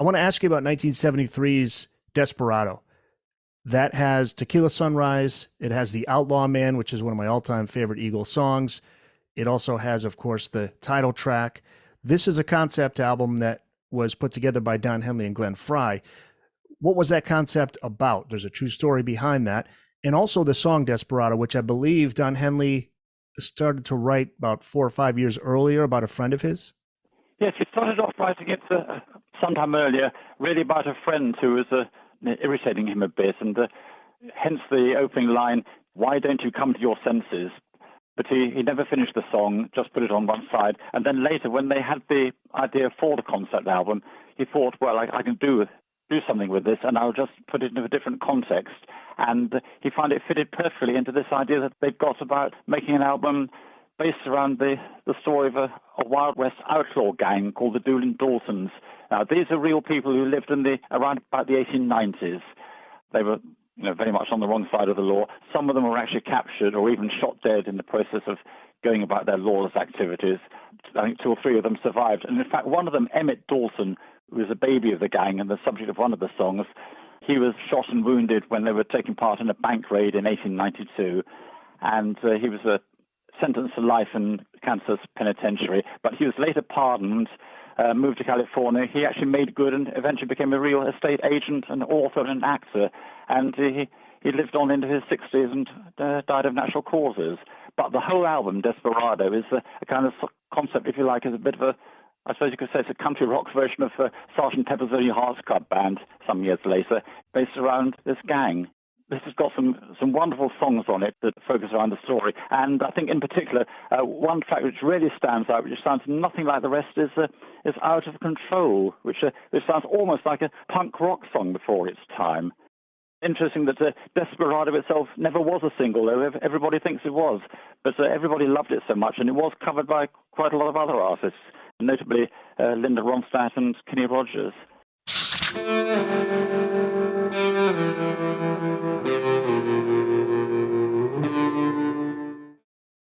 I want to ask you about 1973's Desperado. That has Tequila Sunrise. It has The Outlaw Man, which is one of my all-time favorite Eagles songs. It also has, of course, the title track. This is a concept album that was put together by Don Henley and Glenn Frey. What was that concept about? There's a true story behind that. And also the song Desperado, which I believe Don Henley started to write about 4 or 5 years earlier about a friend of his. Yes, he started off writing it sometime earlier, really about a friend who was irritating him a bit, and hence the opening line, "Why don't you come to your senses?" But he never finished the song, just put it on one side. And then later, when they had the idea for the concept album, he thought, well, I can do something with this, and I'll just put it into a different context. And he found it fitted perfectly into this idea that they've got about making an album based around the story of a Wild West outlaw gang called the Doolin Dawsons. Now, these are real people who lived around about the 1890s. They were very much on the wrong side of the law. Some of them were actually captured or even shot dead in the process of going about their lawless activities. I think 2 or 3 of them survived. And in fact, one of them, Emmett Dawson, who was a baby of the gang and the subject of one of the songs, he was shot and wounded when they were taking part in a bank raid in 1892. And he was sentenced to life in Kansas Penitentiary. But he was later pardoned, moved to California. He actually made good and eventually became a real estate agent, an author, and an actor. And he lived on into his 60s and died of natural causes. But the whole album, Desperado, is a kind of concept, if you like, is a bit of I suppose you could say it's a country rock version of Sergeant Pepper's Lonely Hearts Club Band some years later, based around this gang. This has got some wonderful songs on it that focus around the story. And I think in particular, one track which really stands out, which sounds nothing like the rest, is Out of Control, which sounds almost like a punk rock song before its time. Interesting that Desperado itself never was a single, though everybody thinks it was. But everybody loved it so much, and it was covered by quite a lot of other artists, notably Linda Ronstadt and Kenny Rogers.